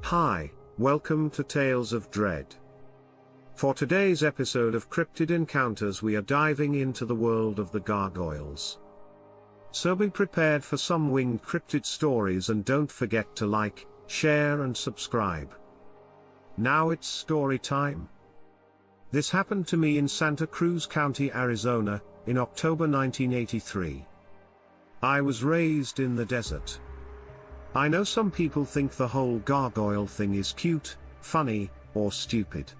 Hi, welcome to Tales of Dread. For today's episode of Cryptid Encounters we are diving into the world of the gargoyles. So be prepared for some winged cryptid stories and don't forget to like, share and subscribe. Now it's story time. This happened to me in Santa Cruz County, Arizona, in October 1983. I was raised in the desert. I know some people think the whole gargoyle thing is cute, funny, or stupid.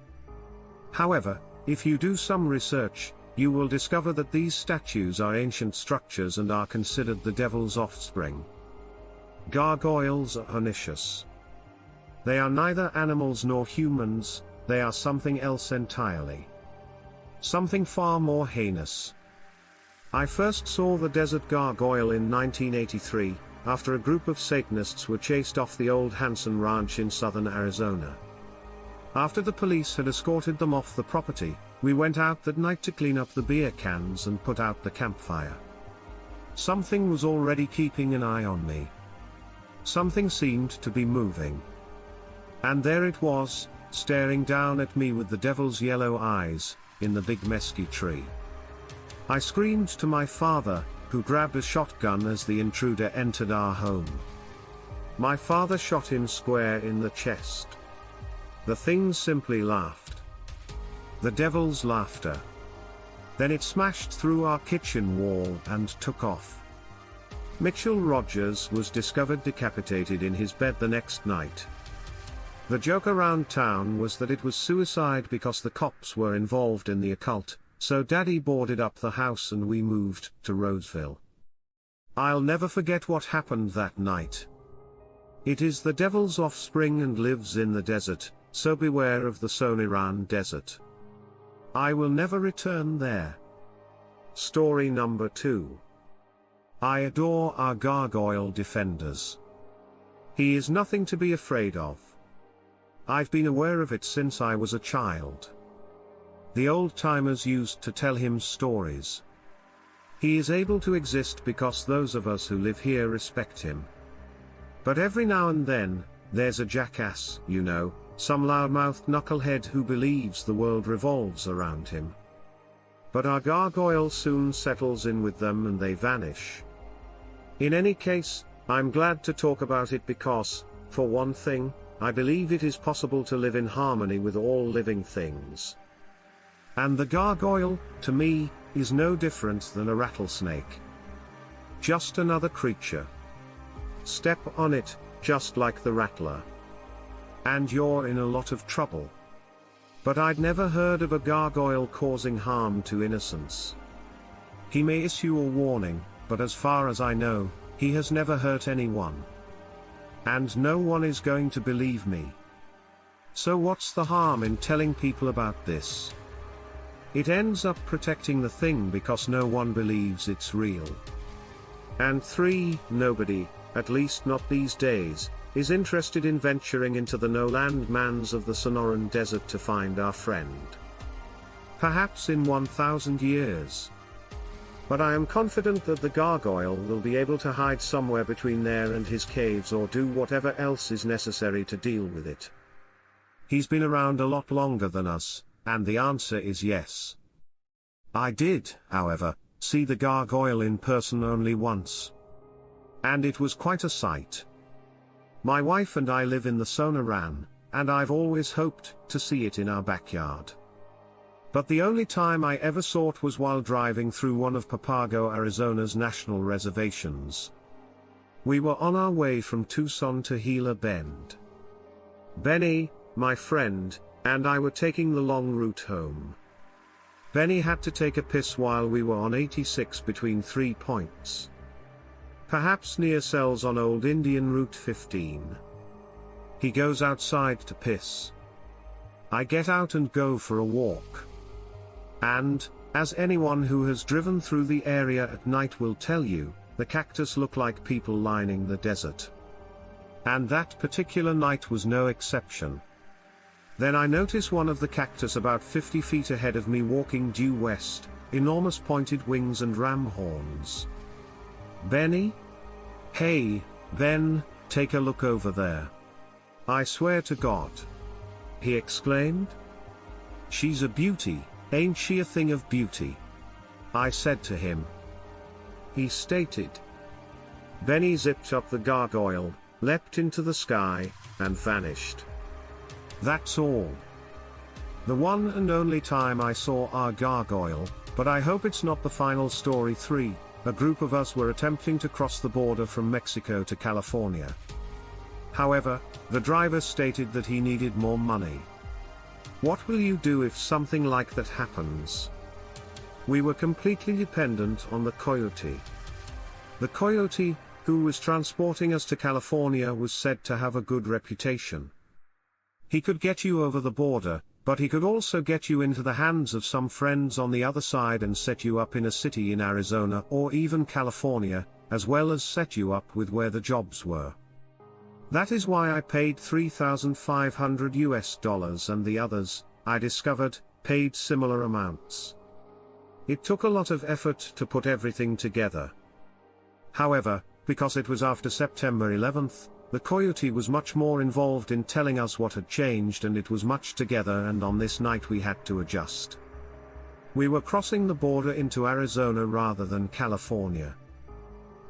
However, if you do some research, you will discover that these statues are ancient structures and are considered the devil's offspring. Gargoyles are pernicious. They are neither animals nor humans, they are something else entirely. Something far more heinous. I first saw the desert gargoyle in 1983, after a group of Satanists were chased off the old Hanson Ranch in southern Arizona. After the police had escorted them off the property, we went out that night to clean up the beer cans and put out the campfire. Something was already keeping an eye on me. Something seemed to be moving. And there it was, staring down at me with the devil's yellow eyes, in the big mesquite tree. I screamed to my father, who grabbed a shotgun as the intruder entered our home. My father shot him square in the chest. The thing simply laughed. The devil's laughter. Then it smashed through our kitchen wall and took off. Mitchell Rogers was discovered decapitated in his bed the next night. The joke around town was that it was suicide because the cops were involved in the occult, so Daddy boarded up the house and we moved to Roseville. I'll never forget what happened that night. It is the devil's offspring and lives in the desert, so beware of the Sonoran Desert. I will never return there. Story number 2. I adore our gargoyle defenders. He is nothing to be afraid of. I've been aware of it since I was a child. The old-timers used to tell him stories. He is able to exist because those of us who live here respect him. But every now and then, there's a jackass, you know, some loudmouthed knucklehead who believes the world revolves around him. But our gargoyle soon settles in with them and they vanish. In any case, I'm glad to talk about it because, for one thing, I believe it is possible to live in harmony with all living things. And the gargoyle, to me, is no different than a rattlesnake. Just another creature. Step on it, just like the rattler. And you're in a lot of trouble. But I'd never heard of a gargoyle causing harm to innocents. He may issue a warning, but as far as I know, he has never hurt anyone. And no one is going to believe me. So what's the harm in telling people about this? It ends up protecting the thing because no one believes it's real. And 3, nobody, at least not these days, is interested in venturing into the no-land mans of the Sonoran Desert to find our friend. Perhaps in 1,000 years. But I am confident that the gargoyle will be able to hide somewhere between there and his caves or do whatever else is necessary to deal with it. He's been around a lot longer than us, and the answer is yes. I did, however, see the gargoyle in person only once. And it was quite a sight. My wife and I live in the Sonoran, and I've always hoped to see it in our backyard. But the only time I ever saw it was while driving through one of Papago, Arizona's national reservations. We were on our way from Tucson to Gila Bend. Benny, my friend, and I were taking the long route home. Benny had to take a piss while we were on 86 between 3 points. Perhaps near cells on Old Indian Route 15. He goes outside to piss. I get out and go for a walk. And, as anyone who has driven through the area at night will tell you, the cactus look like people lining the desert. And that particular night was no exception. Then I notice one of the cactus about 50 feet ahead of me walking due west, enormous pointed wings and ram horns. Benny? Hey, Ben, take a look over there. "I swear to God," he exclaimed. "She's a beauty, ain't she a thing of beauty?" I said to him. He stated. Benny zipped up the gargoyle, leapt into the sky, and vanished. That's all. The one and only time I saw our gargoyle, but I hope it's not the final story. 3. A group of us were attempting to cross the border from Mexico to California. However, the driver stated that he needed more money. What will you do if something like that happens? We were completely dependent on the coyote. The coyote, who was transporting us to California, was said to have a good reputation. He could get you over the border, but he could also get you into the hands of some friends on the other side and set you up in a city in Arizona or even California, as well as set you up with where the jobs were. That is why I paid $3,500 and the others, I discovered, paid similar amounts. It took a lot of effort to put everything together. However, because it was after September 11th, the coyote was much more involved in telling us what had changed, and it was much together, and on this night we had to adjust. We were crossing the border into Arizona rather than California.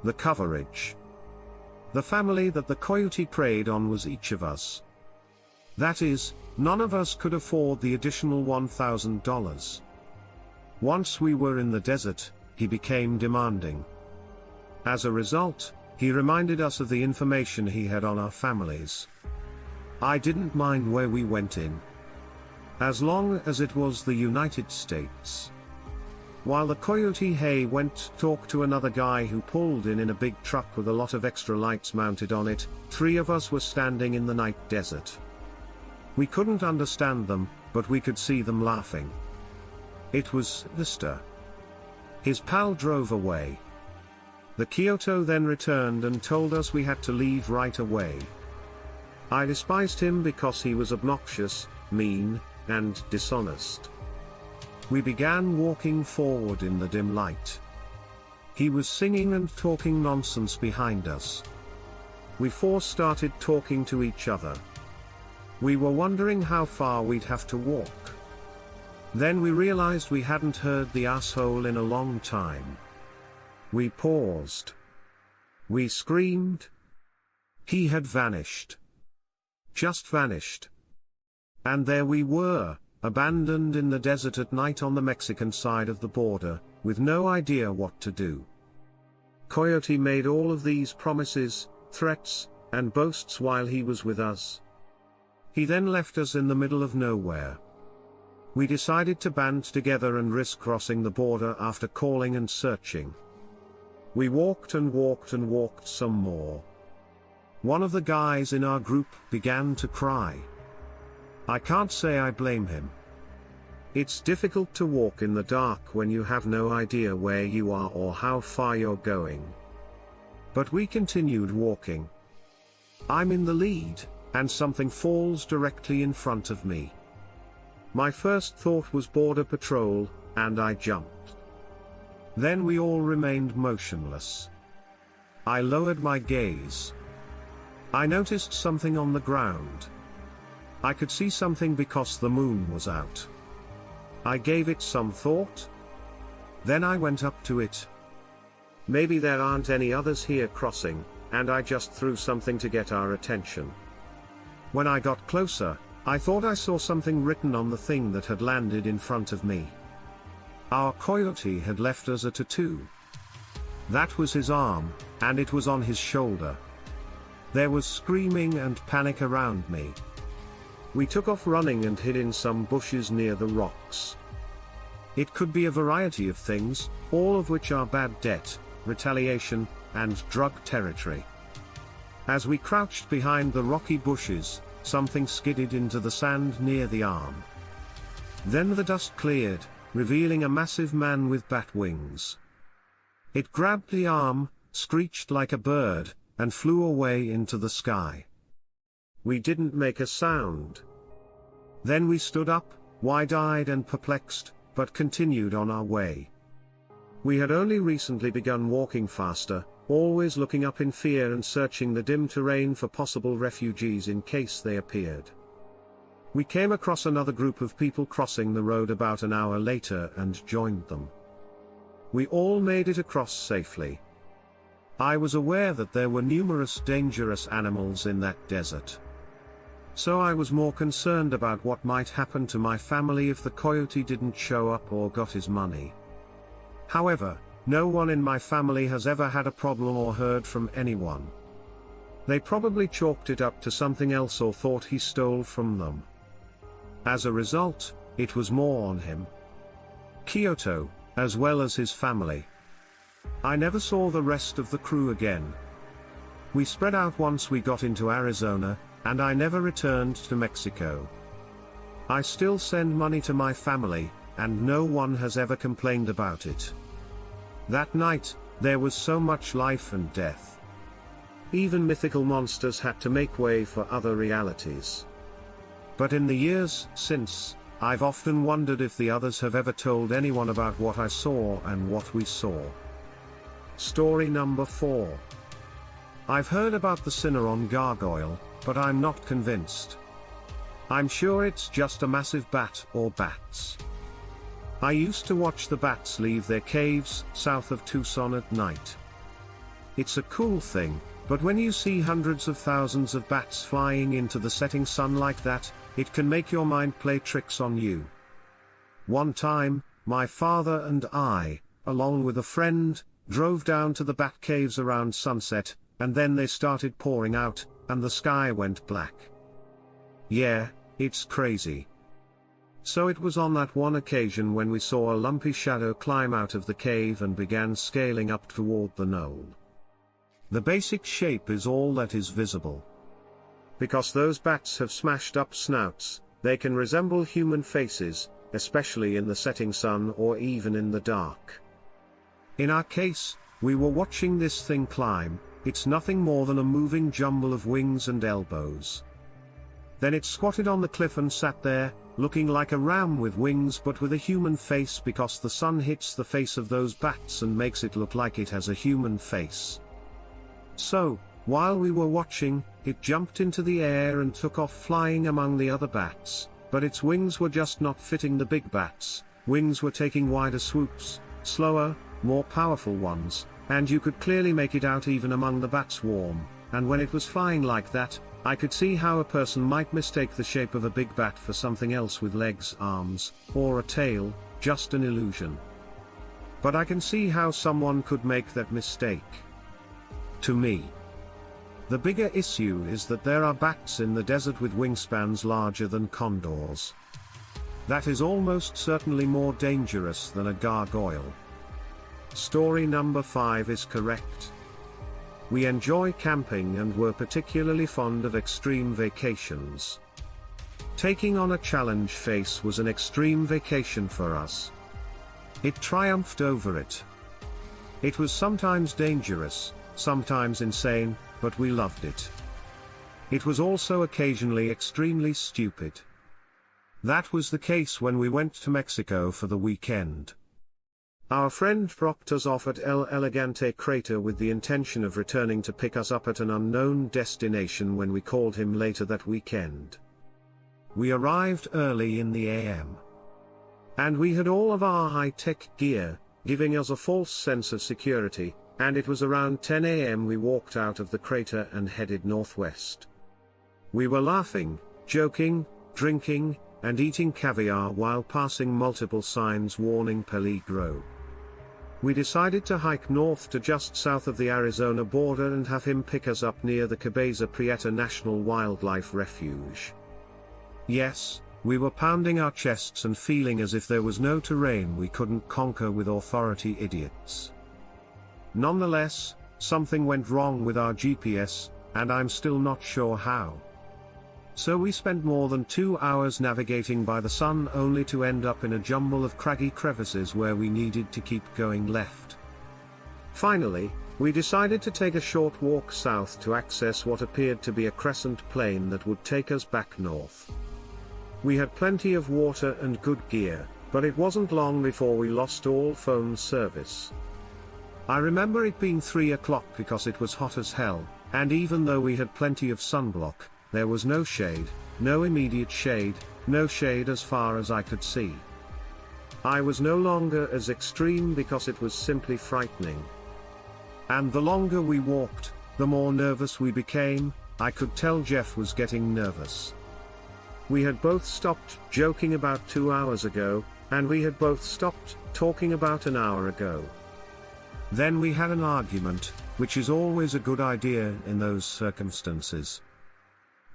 The coverage. The family that the coyote preyed on was each of us. That is, none of us could afford the additional $1,000. Once we were in the desert, he became demanding. As a result, he reminded us of the information he had on our families. I didn't mind where we went in, as long as it was the United States. While the coyote went to talk to another guy who pulled in a big truck with a lot of extra lights mounted on it, 3 of us were standing in the night desert. We couldn't understand them, but we could see them laughing. It was Vista. His pal drove away. The Kyoto then returned and told us we had to leave right away. I despised him because he was obnoxious, mean, and dishonest. We began walking forward in the dim light. He was singing and talking nonsense behind us. We 4 started talking to each other. We were wondering how far we'd have to walk. Then we realized we hadn't heard the asshole in a long time. We paused. We screamed. He had vanished. Just vanished. And there we were, abandoned in the desert at night on the Mexican side of the border, with no idea what to do. Coyote made all of these promises, threats, and boasts while he was with us. He then left us in the middle of nowhere. We decided to band together and risk crossing the border after calling and searching. We walked and walked and walked some more. One of the guys in our group began to cry. I can't say I blame him. It's difficult to walk in the dark when you have no idea where you are or how far you're going. But we continued walking. I'm in the lead, and something falls directly in front of me. My first thought was Border Patrol, and I jumped. Then we all remained motionless. I lowered my gaze. I noticed something on the ground. I could see something because the moon was out. I gave it some thought. Then I went up to it. Maybe there aren't any others here crossing, and I just threw something to get our attention. When I got closer, I thought I saw something written on the thing that had landed in front of me. Our coyote had left us a tattoo. That was his arm, and it was on his shoulder. There was screaming and panic around me. We took off running and hid in some bushes near the rocks. It could be a variety of things, all of which are bad debt, retaliation, and drug territory. As we crouched behind the rocky bushes, something skidded into the sand near the arm. Then the dust cleared, revealing a massive man with bat wings. It grabbed the arm, screeched like a bird, and flew away into the sky. We didn't make a sound. Then we stood up, wide-eyed and perplexed, but continued on our way. We had only recently begun walking faster, always looking up in fear and searching the dim terrain for possible refugees in case they appeared. We came across another group of people crossing the road about an hour later and joined them. We all made it across safely. I was aware that there were numerous dangerous animals in that desert. So I was more concerned about what might happen to my family if the coyote didn't show up or got his money. However, no one in my family has ever had a problem or heard from anyone. They probably chalked it up to something else or thought he stole from them. As a result, it was more on him. Kyoto, as well as his family. I never saw the rest of the crew again. We spread out once we got into Arizona, and I never returned to Mexico. I still send money to my family, and no one has ever complained about it. That night, there was so much life and death. Even mythical monsters had to make way for other realities. But in the years since, I've often wondered if the others have ever told anyone about what I saw and what we saw. Story number 4. I've heard about the Cinnamon gargoyle, but I'm not convinced. I'm sure it's just a massive bat or bats. I used to watch the bats leave their caves south of Tucson at night. It's a cool thing, but when you see hundreds of thousands of bats flying into the setting sun like that, it can make your mind play tricks on you. One time, my father and I, along with a friend, drove down to the bat caves around sunset, and then they started pouring out, and the sky went black. Yeah, it's crazy. So it was on that one occasion when we saw a lumpy shadow climb out of the cave and began scaling up toward the knoll. The basic shape is all that is visible. Because those bats have smashed up snouts, they can resemble human faces, especially in the setting sun or even in the dark. In our case, we were watching this thing climb. It's nothing more than a moving jumble of wings and elbows. Then it squatted on the cliff and sat there, looking like a ram with wings but with a human face because the sun hits the face of those bats and makes it look like it has a human face. So, while we were watching, it jumped into the air and took off flying among the other bats, but its wings were just not fitting the big bats. Wings were taking wider swoops, slower, more powerful ones, and you could clearly make it out even among the bat swarm, and when it was flying like that, I could see how a person might mistake the shape of a big bat for something else with legs, arms, or a tail, just an illusion. But I can see how someone could make that mistake. To me, the bigger issue is that there are bats in the desert with wingspans larger than condors. That is almost certainly more dangerous than a gargoyle. Story number 5 is correct. We enjoy camping and were particularly fond of extreme vacations. Taking on a challenge face was an extreme vacation for us. It triumphed over it. It was sometimes dangerous, sometimes insane, but we loved it. It was also occasionally extremely stupid. That was the case when we went to Mexico for the weekend. Our friend dropped us off at El Elegante crater with the intention of returning to pick us up at an unknown destination when we called him later that weekend. We arrived early in the AM. And we had all of our high-tech gear, giving us a false sense of security, and it was around 10 AM we walked out of the crater and headed northwest. We were laughing, joking, drinking, and eating caviar while passing multiple signs warning peligro. We decided to hike north to just south of the Arizona border and have him pick us up near the Cabeza Prieta National Wildlife Refuge. Yes, we were pounding our chests and feeling as if there was no terrain we couldn't conquer with authority idiots. Nonetheless, something went wrong with our GPS, and I'm still not sure how. So we spent more than 2 hours navigating by the sun only to end up in a jumble of craggy crevices where we needed to keep going left. Finally, we decided to take a short walk south to access what appeared to be a crescent plain that would take us back north. We had plenty of water and good gear, but it wasn't long before we lost all phone service. I remember it being 3 o'clock because it was hot as hell, and even though we had plenty of sunblock, there was no shade, no immediate shade, no shade as far as I could see. I was no longer as extreme because it was simply frightening. And the longer we walked, the more nervous we became. I could tell Jeff was getting nervous. We had both stopped joking about 2 hours ago, and we had both stopped talking about an hour ago. Then we had an argument, which is always a good idea in those circumstances.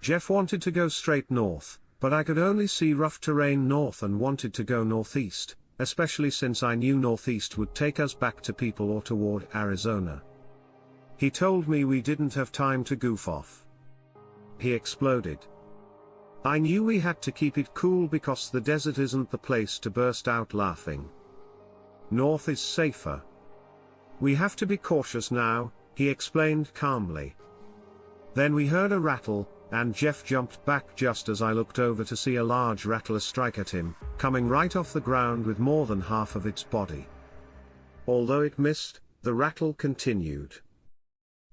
Jeff wanted to go straight north, but I could only see rough terrain north and wanted to go northeast, especially since I knew northeast would take us back to people or toward Arizona. He told me we didn't have time to goof off. He exploded. I knew we had to keep it cool because the desert isn't the place to burst out laughing. North is safer. We have to be cautious now, he explained calmly. Then we heard a rattle, and Jeff jumped back just as I looked over to see a large rattler strike at him, coming right off the ground with more than half of its body. Although it missed, the rattle continued.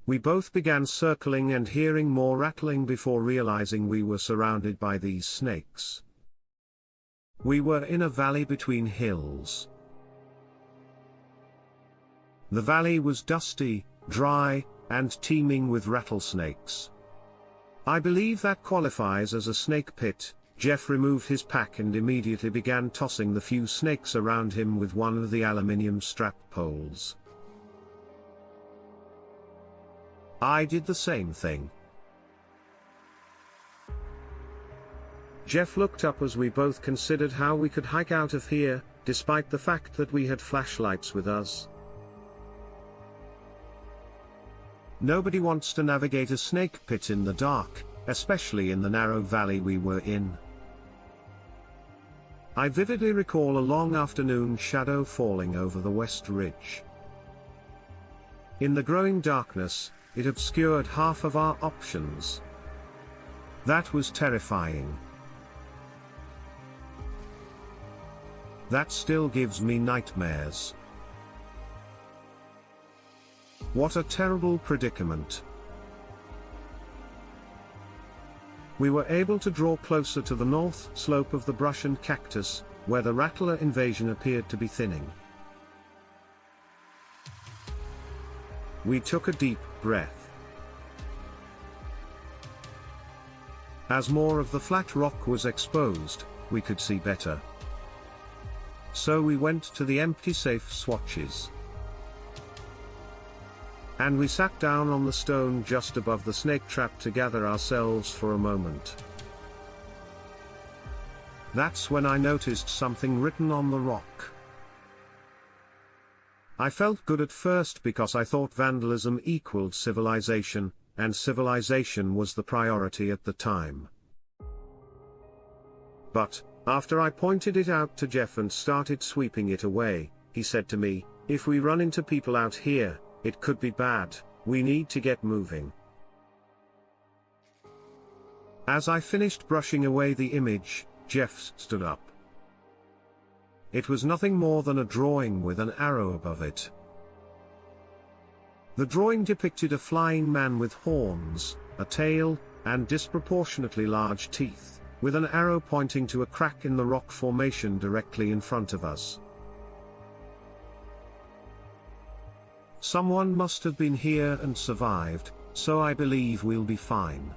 We both began circling and hearing more rattling before realizing we were surrounded by these snakes. We were in a valley between hills. The valley was dusty, dry, and teeming with rattlesnakes. I believe that qualifies as a snake pit. Jeff removed his pack and immediately began tossing the few snakes around him with one of the aluminium strap poles. I did the same thing. Jeff looked up as we both considered how we could hike out of here, despite the fact that we had flashlights with us. Nobody wants to navigate a snake pit in the dark, especially in the narrow valley we were in. I vividly recall a long afternoon shadow falling over the west ridge. In the growing darkness, it obscured half of our options. That was terrifying. That still gives me nightmares. What a terrible predicament. We were able to draw closer to the north slope of the brush and cactus, where the rattler invasion appeared to be thinning. We took a deep breath. As more of the flat rock was exposed, we could see better. So we went to the empty safe swatches. And we sat down on the stone just above the snake trap to gather ourselves for a moment. That's when I noticed something written on the rock. I felt good at first because I thought vandalism equaled civilization, and civilization was the priority at the time. But, after I pointed it out to Jeff and started sweeping it away, he said to me, "If we run into people out here, it could be bad, we need to get moving." As I finished brushing away the image, Jeff stood up. It was nothing more than a drawing with an arrow above it. The drawing depicted a flying man with horns, a tail, and disproportionately large teeth, with an arrow pointing to a crack in the rock formation directly in front of us. Someone must have been here and survived, so I believe we'll be fine,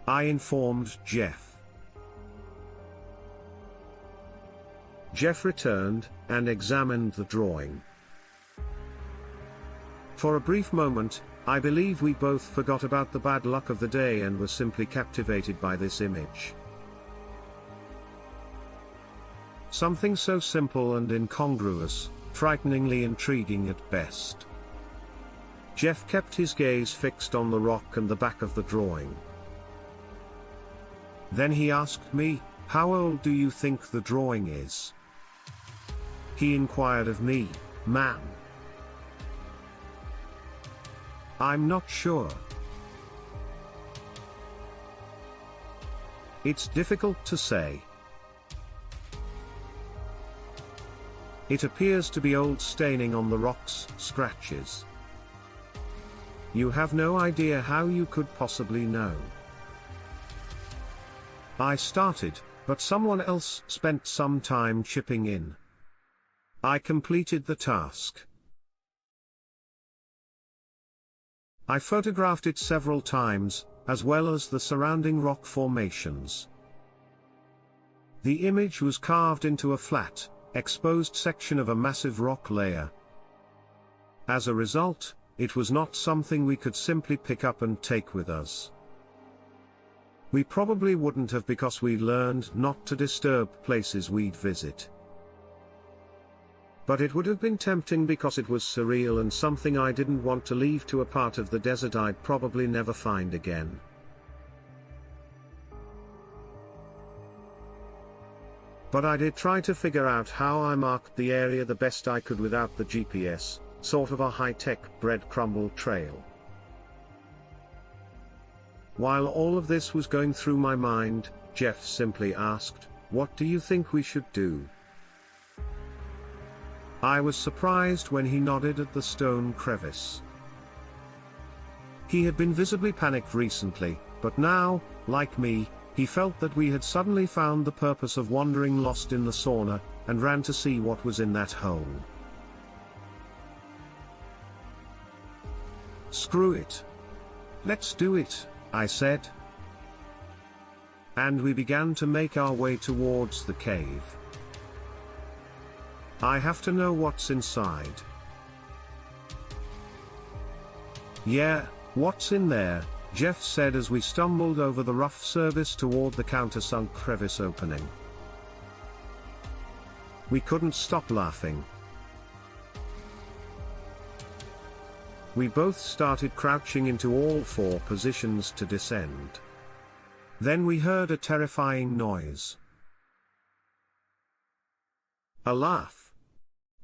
I informed Jeff. Jeff returned, and examined the drawing. For a brief moment, I believe we both forgot about the bad luck of the day and were simply captivated by this image. Something so simple and incongruous, frighteningly intriguing at best. Jeff kept his gaze fixed on the rock and the back of the drawing. Then he asked me, "How old do you think the drawing is?" He inquired of me, "Man, I'm not sure. It's difficult to say. It appears to be old staining on the rocks, scratches. You have no idea how you could possibly know. I started, but someone else spent some time chipping in. I completed the task. I photographed it several times, as well as the surrounding rock formations. The image was carved into a flat, exposed section of a massive rock layer. As a result, it was not something we could simply pick up and take with us. We probably wouldn't have, because we learned not to disturb places we'd visit. But it would have been tempting because it was surreal and something I didn't want to leave to a part of the desert I'd probably never find again. But I did try to figure out how I marked the area the best I could without the GPS, sort of a high-tech breadcrumble trail. While all of this was going through my mind, Jeff simply asked, "What do you think we should do?" I was surprised when he nodded at the stone crevice. He had been visibly panicked recently, but now, like me, he felt that we had suddenly found the purpose of wandering lost in the sauna, and ran to see what was in that hole. "Screw it. Let's do it," I said. And we began to make our way towards the cave. I have to know what's inside. "Yeah, what's in there?" Jeff said as we stumbled over the rough surface toward the countersunk crevice opening. We couldn't stop laughing. We both started crouching into all four positions to descend. Then we heard a terrifying noise. A laugh.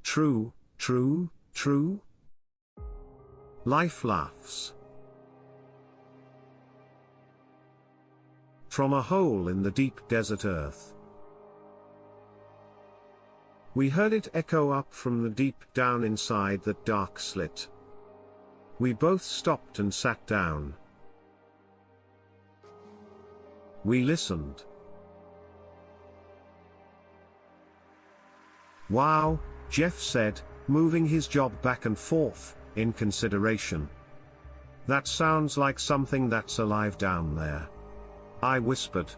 True, true, true. Life laughs. From a hole in the deep desert earth. We heard it echo up from the deep down inside that dark slit. We both stopped and sat down. We listened. "Wow," Jeff said, moving his jaw back and forth, in consideration. "That sounds like something that's alive down there." I whispered.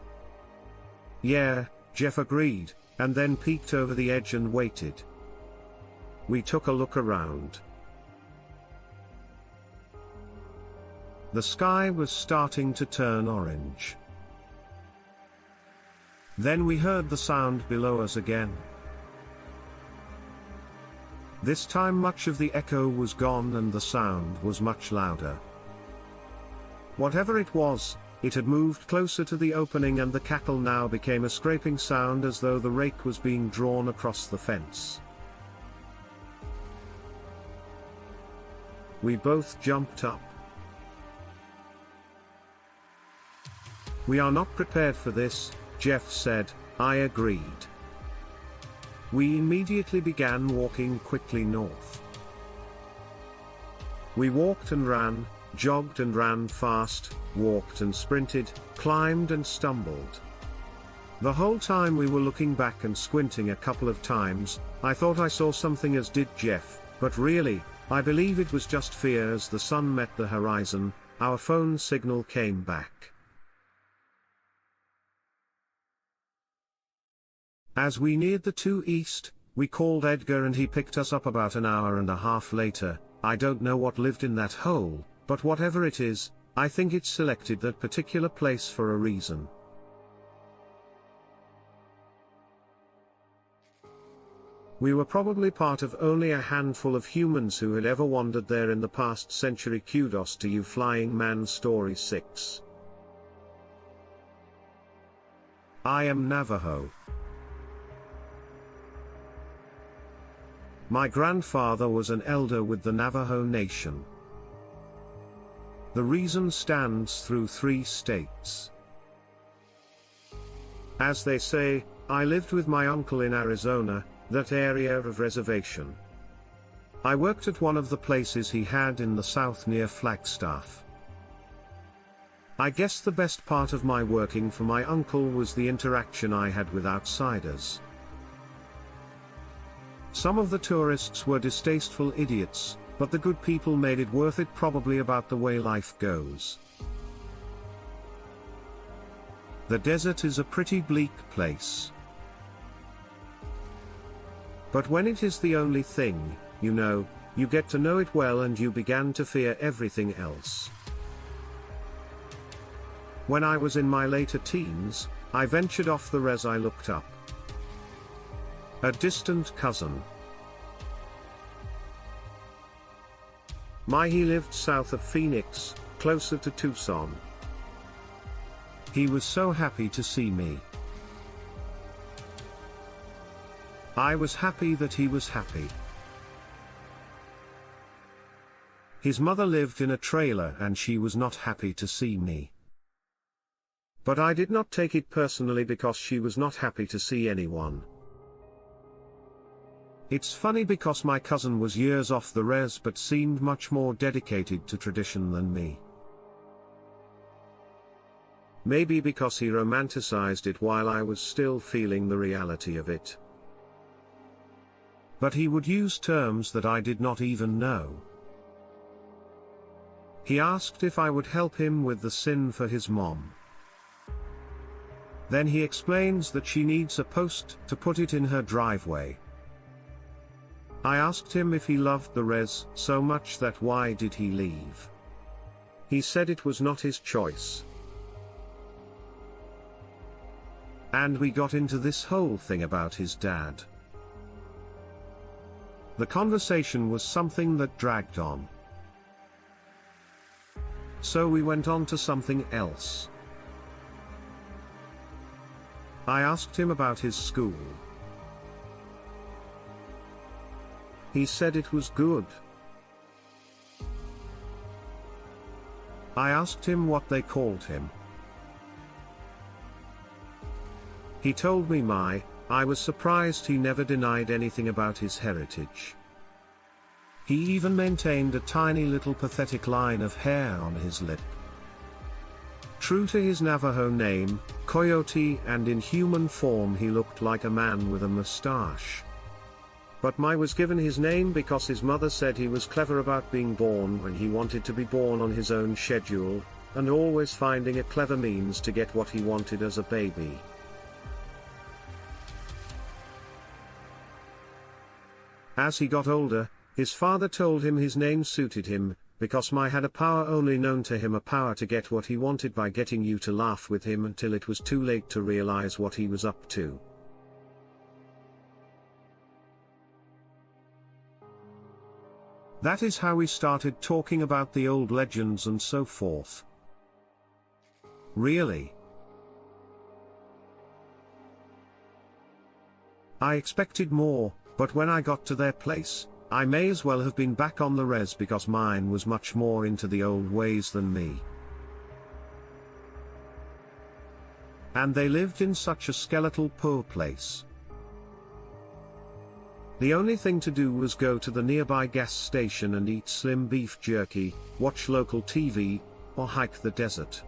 "Yeah," Jeff agreed, and then peeked over the edge and waited. We took a look around. The sky was starting to turn orange. Then we heard the sound below us again. This time much of the echo was gone and the sound was much louder. Whatever it was, it had moved closer to the opening, and the cackle now became a scraping sound as though the rake was being drawn across the fence. We both jumped up. "We are not prepared for this," Jeff said. I agreed. We immediately began walking quickly north. We walked and ran, jogged and ran fast, walked and sprinted, climbed and stumbled. The whole time we were looking back and squinting a couple of times. I thought I saw something, as did Jeff, but really, I believe it was just fear. As the sun met the horizon, our phone signal came back. As we neared the 2 East, we called Edgar and he picked us up about an hour and a half later. I don't know what lived in that hole, but whatever it is, I think it selected that particular place for a reason. We were probably part of only a handful of humans who had ever wandered there in the past century. Kudos to you, Flying Man Story 6. I am Navajo. My grandfather was an elder with the Navajo Nation. The reason stands through 3 states. As they say, I lived with my uncle in Arizona, that area of reservation. I worked at one of the places he had in the south near Flagstaff. I guess the best part of my working for my uncle was the interaction I had with outsiders. Some of the tourists were distasteful idiots, but the good people made it worth it, probably about the way life goes. The desert is a pretty bleak place. But when it is the only thing, you get to know it well, and you began to fear everything else. When I was in my later teens, I ventured off the res. I looked up a distant cousin. He lived south of Phoenix, closer to Tucson. He was so happy to see me. I was happy that he was happy. His mother lived in a trailer and she was not happy to see me. But I did not take it personally because she was not happy to see anyone. It's funny because my cousin was years off the res but seemed much more dedicated to tradition than me. Maybe because he romanticized it while I was still feeling the reality of it. But he would use terms that I did not even know. He asked if I would help him with the sin for his mom. Then he explains that she needs a post to put it in her driveway. I asked him if he loved the res so much that why did he leave. He said it was not his choice. And we got into this whole thing about his dad. The conversation was something that dragged on. So we went on to something else. I asked him about his school. He said it was good. I asked him what they called him. He told me I was surprised he never denied anything about his heritage. He even maintained a tiny little pathetic line of hair on his lip. True to his Navajo name, Coyote, and in human form he looked like a man with a mustache. But was given his name because his mother said he was clever about being born when he wanted to be born on his own schedule, and always finding a clever means to get what he wanted as a baby. As he got older, his father told him his name suited him, because had a power only known to him, a power to get what he wanted by getting you to laugh with him until it was too late to realize what he was up to. That is how we started talking about the old legends and so forth. Really? I expected more, but when I got to their place, I may as well have been back on the res because mine was much more into the old ways than me. And they lived in such a skeletal poor place. The only thing to do was go to the nearby gas station and eat slim beef jerky, watch local TV, or hike the desert.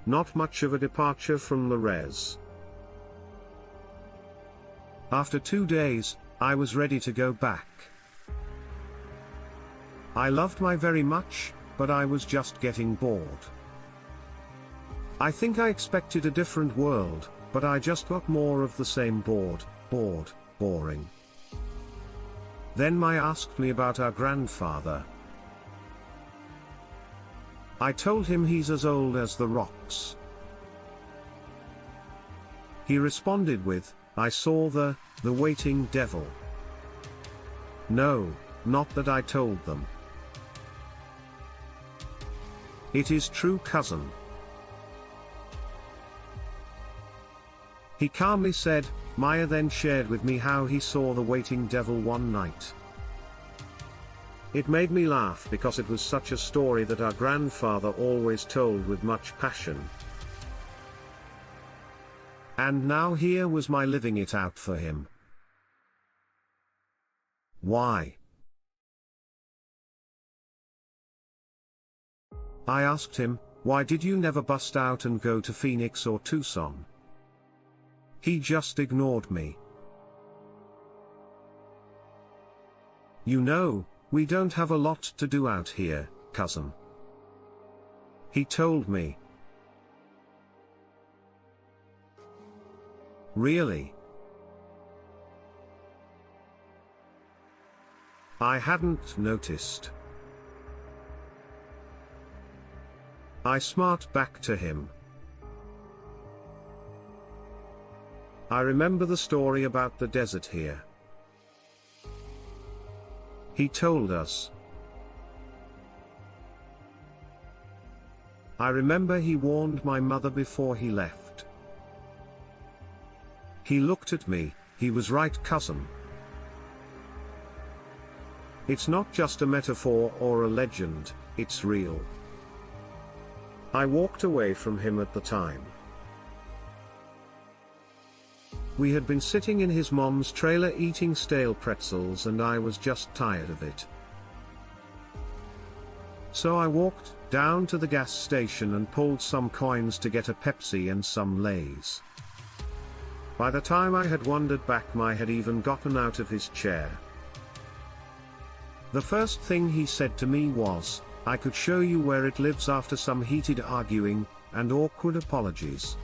Not much of a departure from the res. After 2 days, I was ready to go back. I loved my very much, but I was just getting bored. I think I expected a different world, but I just got more of the same bored, boring. Then asked me about our grandfather. I told him he's as old as the rocks. He responded with, I saw the waiting devil. No, not that I told them. It is true, cousin. He calmly said. Maya then shared with me how he saw the waiting devil one night. It made me laugh because it was such a story that our grandfather always told with much passion. And now here was my living it out for him. Why? I asked him, why did you never bust out and go to Phoenix or Tucson? He just ignored me. You know, we don't have a lot to do out here, cousin. He told me. Really? I hadn't noticed. I smart back to him. I remember the story about the desert here. He told us. I remember he warned my mother before he left. He looked at me, he was right, cousin. It's not just a metaphor or a legend, it's real. I walked away from him at the time. We had been sitting in his mom's trailer eating stale pretzels and I was just tired of it. So I walked down to the gas station and pulled some coins to get a Pepsi and some Lays. By the time I had wandered back, my had even gotten out of his chair. The first thing he said to me was, I could show you where it lives, after some heated arguing and awkward apologies.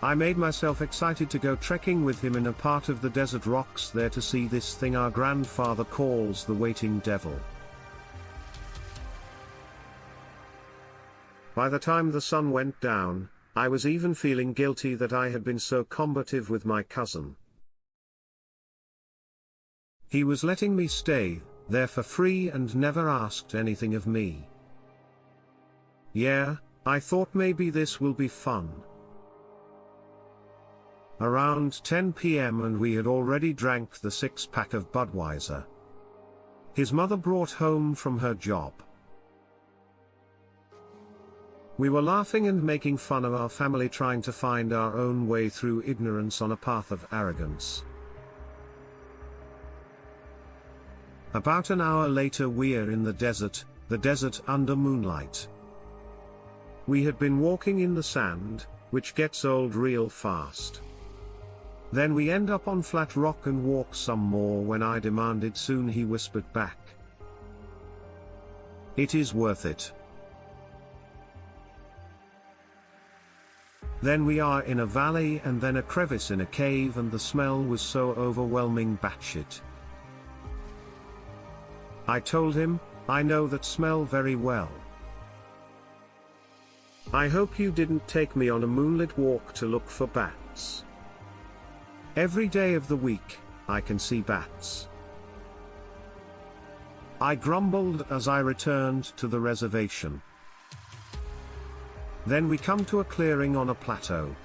I made myself excited to go trekking with him in a part of the desert rocks there to see this thing our grandfather calls the waiting devil. By the time the sun went down, I was even feeling guilty that I had been so combative with my cousin. He was letting me stay there for free and never asked anything of me. Yeah, I thought maybe this will be fun. Around 10 p.m. and we had already drank the 6-pack of Budweiser. His mother brought home from her job. We were laughing and making fun of our family trying to find our own way through ignorance on a path of arrogance. About an hour later we're in the desert under moonlight. We had been walking in the sand, which gets old real fast. Then we end up on flat rock and walk some more. When I demanded, soon he whispered back, "It is worth it." Then we are in a valley and then a crevice in a cave, and the smell was so overwhelming, batshit. I told him, I know that smell very well. I hope you didn't take me on a moonlit walk to look for bats. Every day of the week, I can see bats. I grumbled as I returned to the reservation. Then we come to a clearing on a plateau.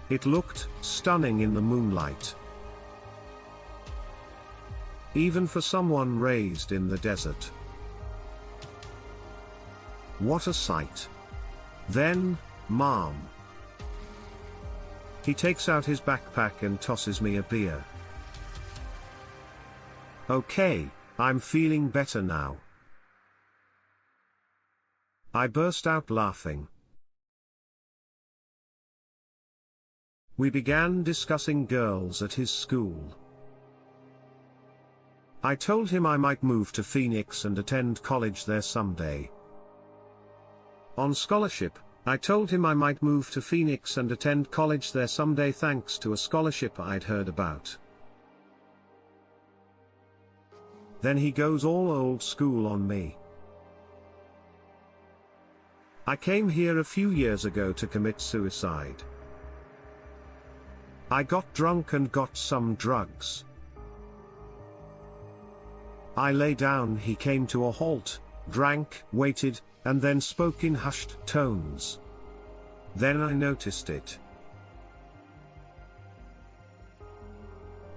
It looked stunning in the moonlight, even for someone raised in the desert. What a sight. Then, Mom. He takes out his backpack and tosses me a beer. Okay, I'm feeling better now. I burst out laughing. We began discussing girls at his school. I told him I might move to Phoenix and attend college there someday. On scholarship, I told him I might move to Phoenix and attend college there someday thanks to a scholarship I'd heard about. Then he goes all old school on me. I came here a few years ago to commit suicide. I got drunk and got some drugs. I lay down, he came to a halt, drank, waited, and then spoke in hushed tones. Then I noticed it.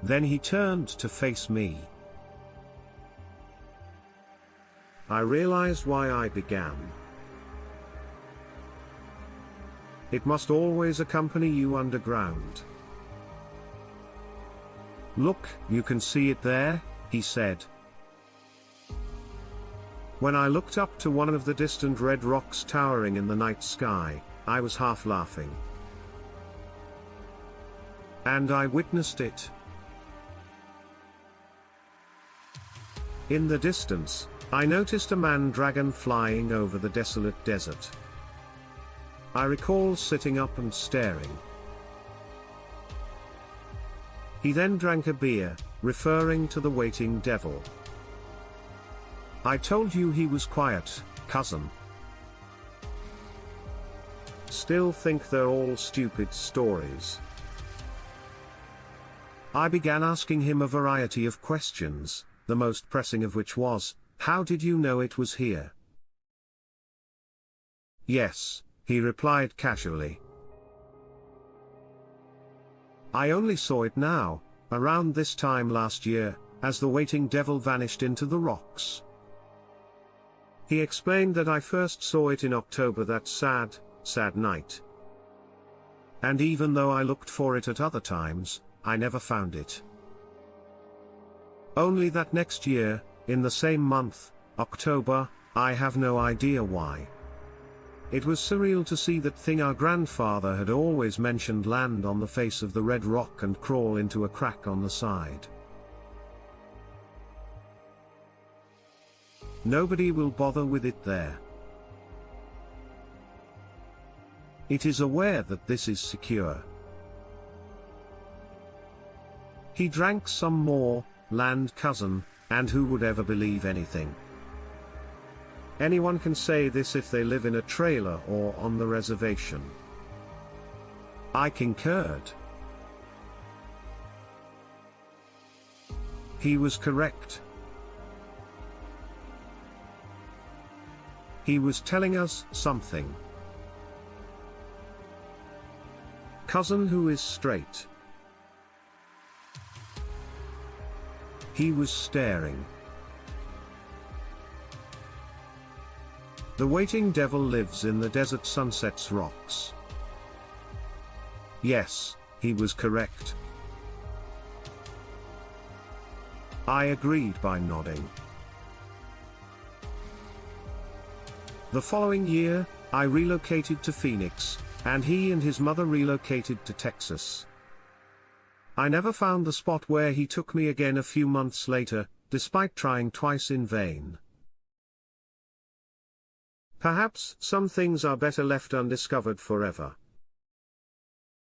Then he turned to face me. I realized why I began. it must always accompany you underground. Look, you can see it there, he said. When I looked up to one of the distant red rocks towering in the night sky, I was half laughing. And I witnessed it. In the distance, I noticed a man-dragon flying over the desolate desert. I recall sitting up and staring. He then drank a beer, referring to the waiting devil. I told you he was quiet, cousin. Still think they're all stupid stories. I began asking him a variety of questions, the most pressing of which was, how did you know it was here? Yes, he replied casually. I only saw it now, around this time last year, as the waiting devil vanished into the rocks. He explained that I first saw it in October that sad night. And even though I looked for it at other times, I never found it. Only that next year, in the same month, October, I have no idea why. It was surreal to see that thing. Our grandfather had always mentioned land on the face of the red rock and crawl into a crack on the side. Nobody will bother with it there. It is aware that this is secure. He drank some more, land cousin, and who would ever believe anything? Anyone can say this if they live in a trailer or on the reservation. I concurred. He was correct. He was telling us something. Cousin who is straight. He was staring. The waiting devil lives in the desert sunset's rocks. Yes, he was correct. I agreed by nodding. The following year, I relocated to Phoenix, and he and his mother relocated to Texas. I never found the spot where he took me again a few months later, despite trying twice in vain. Perhaps some things are better left undiscovered forever.